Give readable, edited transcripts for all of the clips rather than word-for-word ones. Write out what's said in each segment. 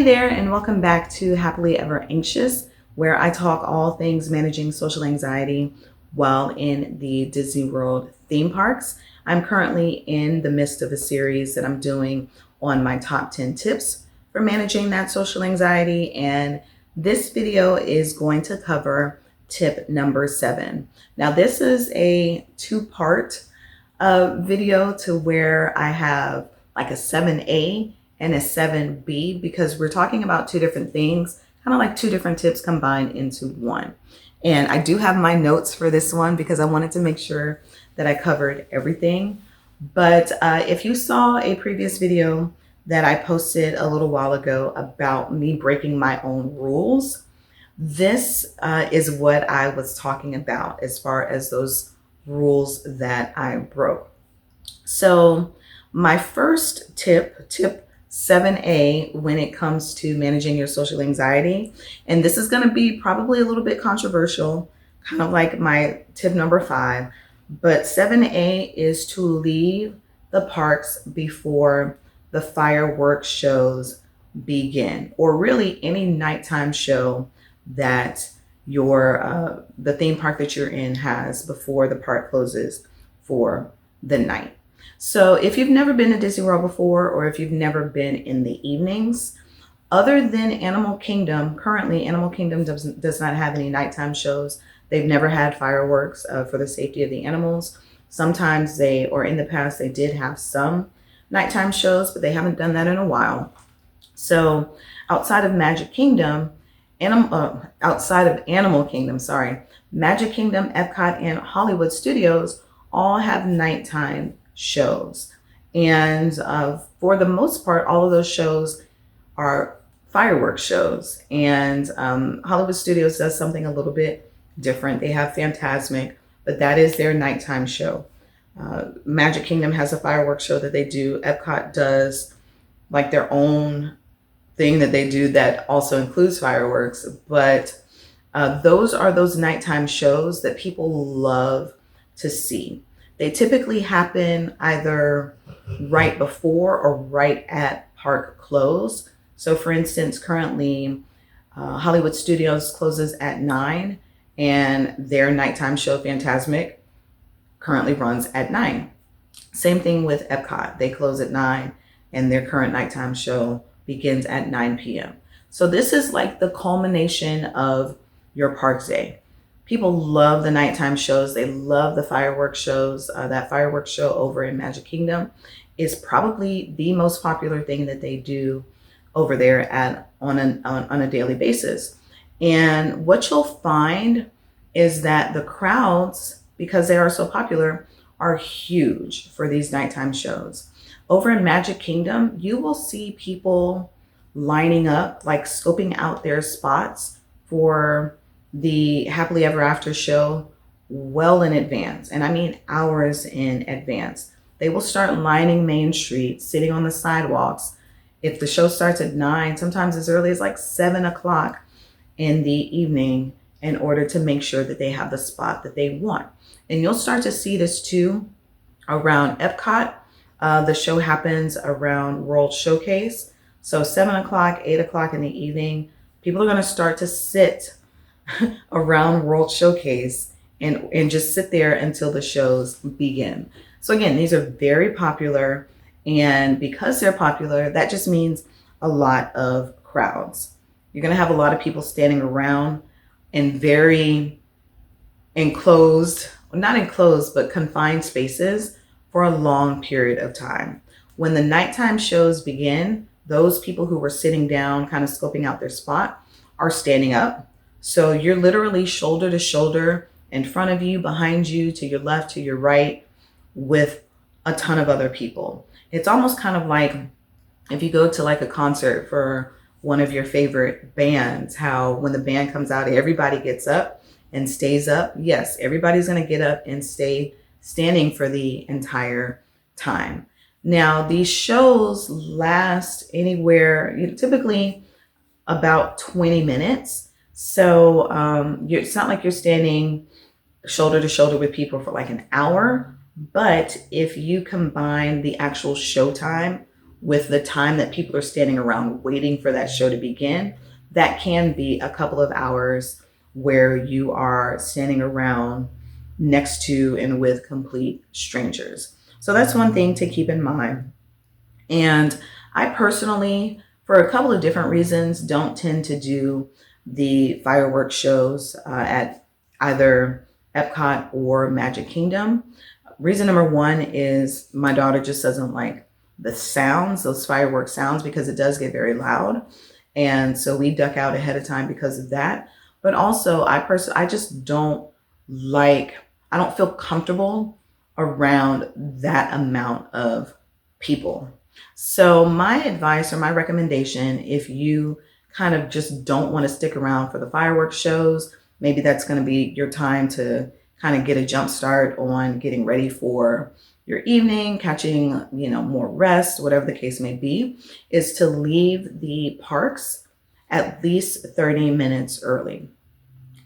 there, and welcome back to Happily Ever Anxious, where I talk all things managing social anxiety while in the Disney World theme parks. I'm currently in the midst of a series that I'm doing on my top 10 tips for managing that social anxiety, and this video is going to cover tip number 7. Now, this is a two-part video to where I have like a 7A and a 7B because we're talking about two different things, kind of like two different tips combined into one. And I do have my notes for this one because I wanted to make sure that I covered everything. But if you saw a previous video that I posted a little while ago about me breaking my own rules, this is what I was talking about as far as those rules that I broke. So my first tip 7A, when it comes to managing your social anxiety, and this is going to be probably a little bit controversial, kind of like my tip number 5, but 7A is to leave the parks before the fireworks shows begin, or really any nighttime show that the theme park that you're in has before the park closes for the night. So if you've never been to Disney World before, or if you've never been in the evenings, other than Animal Kingdom, currently Animal Kingdom does not have any nighttime shows. They've never had fireworks for the safety of the animals. Sometimes or in the past, they did have some nighttime shows, but they haven't done that in a while. So outside of Magic Kingdom, outside of Animal Kingdom, Magic Kingdom, Epcot, and Hollywood Studios all have nighttime shows. And for the most part, all of those shows are fireworks shows. And Hollywood Studios does something a little bit different. They have Fantasmic, but that is their nighttime show. Magic Kingdom has a fireworks show that they do. Epcot does like their own thing that they do that also includes fireworks. But those are those nighttime shows that people love to see. They typically happen either right before or right at park close. So for instance, currently Hollywood Studios closes at 9 and their nighttime show Fantasmic currently runs at 9. Same thing with Epcot. They close at 9 and their current nighttime show begins at 9 p.m. So this is like the culmination of your park day. People love the nighttime shows. They love the fireworks shows. That fireworks show over in Magic Kingdom is probably the most popular thing that they do over there on a daily basis. And what you'll find is that the crowds, because they are so popular, are huge for these nighttime shows. Over in Magic Kingdom, you will see people lining up, like scoping out their spots for the Happily Ever After show well in advance. And I mean hours in advance. They will start lining Main Street, sitting on the sidewalks. If the show starts at 9, sometimes as early as like 7 o'clock in the evening, in order to make sure that they have the spot that they want. And you'll start to see this too around Epcot. The show happens around World Showcase. So 7 o'clock, 8 o'clock in the evening, people are going to start to sit around World Showcase and just sit there until the shows begin. So again, these are very popular, and because they're popular, that just means a lot of crowds. You're going to have a lot of people standing around in very enclosed, not enclosed, but confined spaces for a long period of time. When the nighttime shows begin, those people who were sitting down, kind of scoping out their spot, are standing up. So you're literally shoulder to shoulder, in front of you, behind you, to your left, to your right, with a ton of other people. It's almost kind of like if you go to like a concert for one of your favorite bands, how when the band comes out, everybody gets up and stays up. Yes, everybody's going to get up and stay standing for the entire time. Now, these shows last anywhere, typically about 20 minutes. So it's not like you're standing shoulder to shoulder with people for like an hour. But if you combine the actual show time with the time that people are standing around waiting for that show to begin, that can be a couple of hours where you are standing around next to and with complete strangers. So that's one thing to keep in mind. And I personally, for a couple of different reasons, don't tend to do the fireworks shows at either Epcot or Magic Kingdom. Reason number one is my daughter just doesn't like the sounds, those fireworks sounds, because it does get very loud. And so we duck out ahead of time because of that. But also, I just don't like, I don't feel comfortable around that amount of people. So my advice or my recommendation, if you kind of just don't want to stick around for the fireworks shows, maybe that's going to be your time to kind of get a jump start on getting ready for your evening, catching, more rest, whatever the case may be, is to leave the parks at least 30 minutes early.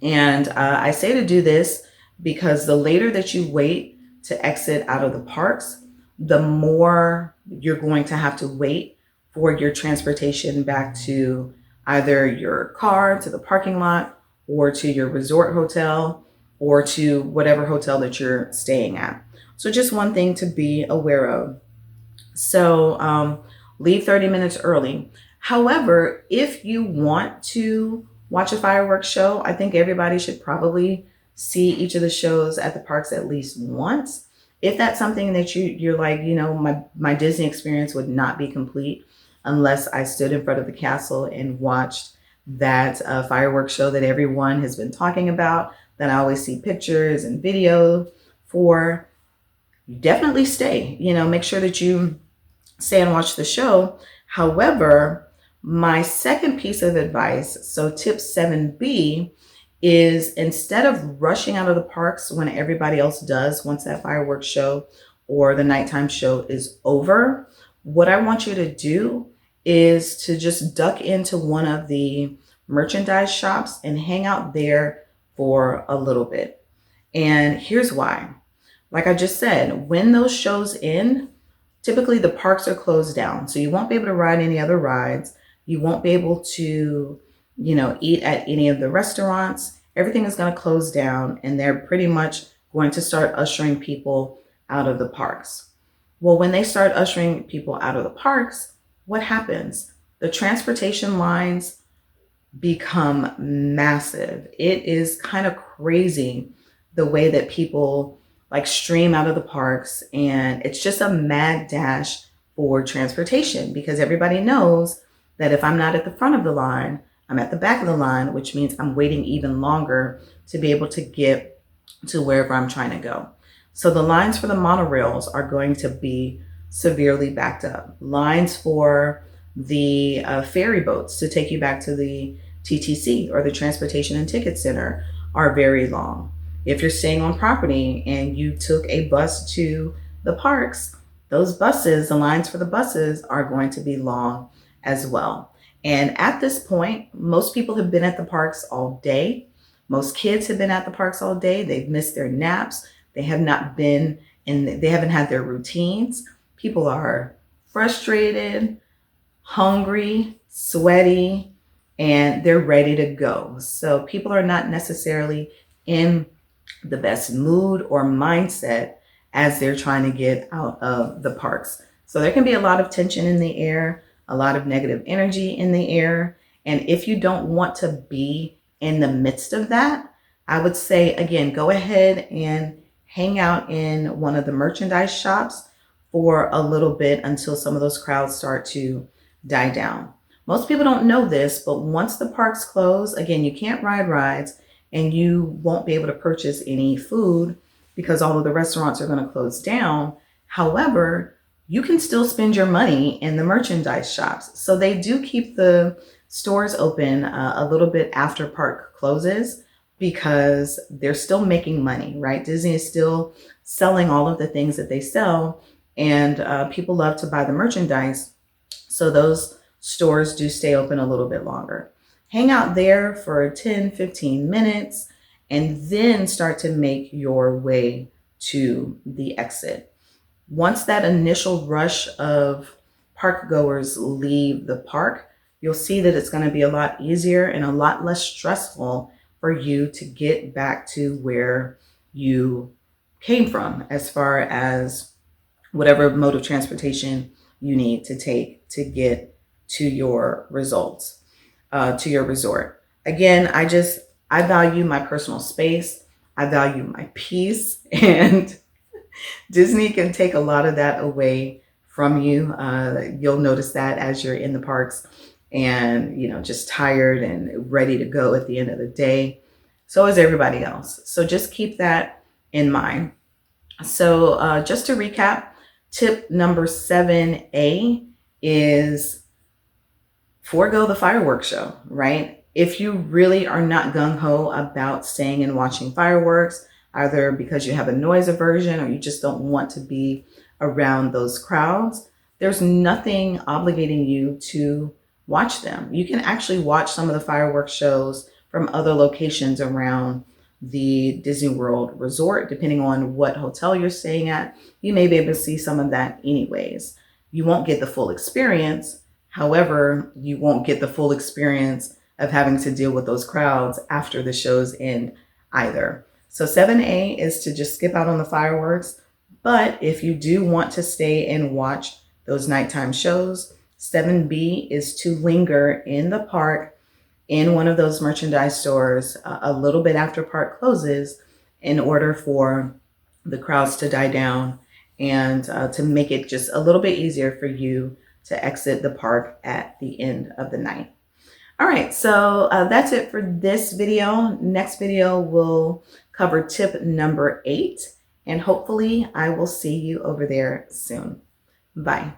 And I say to do this because the later that you wait to exit out of the parks, the more you're going to have to wait for your transportation back to either your car, to the parking lot, or to your resort hotel, or to whatever hotel that you're staying at. So just one thing to be aware of. So leave 30 minutes early. However, if you want to watch a fireworks show, I think everybody should probably see each of the shows at the parks at least once. If that's something that you're like, my Disney experience would not be complete unless I stood in front of the castle and watched that fireworks show that everyone has been talking about, that I always see pictures and video for, definitely stay. Make sure that you stay and watch the show. However, my second piece of advice, so tip 7B, is instead of rushing out of the parks when everybody else does, once that fireworks show or the nighttime show is over, what I want you to do is to just duck into one of the merchandise shops and hang out there for a little bit. And here's why. Like I just said, when those shows end, typically the parks are closed down. So you won't be able to ride any other rides. You won't be able to, eat at any of the restaurants. Everything is going to close down, and they're pretty much going to start ushering people out of the parks. Well, when they start ushering people out of the parks, what happens? The transportation lines become massive. It is kind of crazy the way that people stream out of the parks, and it's just a mad dash for transportation because everybody knows that if I'm not at the front of the line, I'm at the back of the line, which means I'm waiting even longer to be able to get to wherever I'm trying to go. So the lines for the monorails are going to be severely backed up. Lines for the ferry boats to take you back to the TTC or the Transportation and Ticket Center are very long. If you're staying on property and you took a bus to the parks, those buses, the lines for the buses are going to be long as well. And at this point, most people have been at the parks all day. Most kids have been at the parks all day. They've missed their naps. They have not been they haven't had their routines. People are frustrated, hungry, sweaty, and they're ready to go. So people are not necessarily in the best mood or mindset as they're trying to get out of the parks. So there can be a lot of tension in the air, a lot of negative energy in the air. And if you don't want to be in the midst of that, I would say, again, go ahead and hang out in one of the merchandise shops for a little bit until some of those crowds start to die down. Most people don't know this, but once the parks close, again, you can't ride rides and you won't be able to purchase any food because all of the restaurants are going to close down. However, you can still spend your money in the merchandise shops. So they do keep the stores open a little bit after park closes because they're still making money, right? Disney is still selling all of the things that they sell, and people love to buy the merchandise. So those stores do stay open a little bit longer. Hang out there for 10, 15 minutes, and then start to make your way to the exit. Once that initial rush of park goers leave the park, you'll see that it's going to be a lot easier and a lot less stressful for you to get back to where you came from, as far as whatever mode of transportation you need to take to get to your results, to your resort. Again, I value my personal space. I value my peace, and Disney can take a lot of that away from you. You'll notice that as you're in the parks and, just tired and ready to go at the end of the day. So is everybody else. So just keep that in mind. So just to recap, tip number 7A is forego the fireworks show, right? If you really are not gung-ho about staying and watching fireworks, either because you have a noise aversion or you just don't want to be around those crowds, there's nothing obligating you to watch them. You can actually watch some of the fireworks shows from other locations around the Disney World Resort, depending on what hotel you're staying at. You may be able to see some of that anyways. You won't get the full experience. However, you won't get the full experience of having to deal with those crowds after the shows end either. So 7A is to just skip out on the fireworks. But if you do want to stay and watch those nighttime shows, 7B is to linger in the park in one of those merchandise stores a little bit after park closes in order for the crowds to die down and to make it just a little bit easier for you to exit the park at the end of the night. All right, so that's it for this video. Next video will cover tip number 8, and hopefully I will see you over there soon. Bye.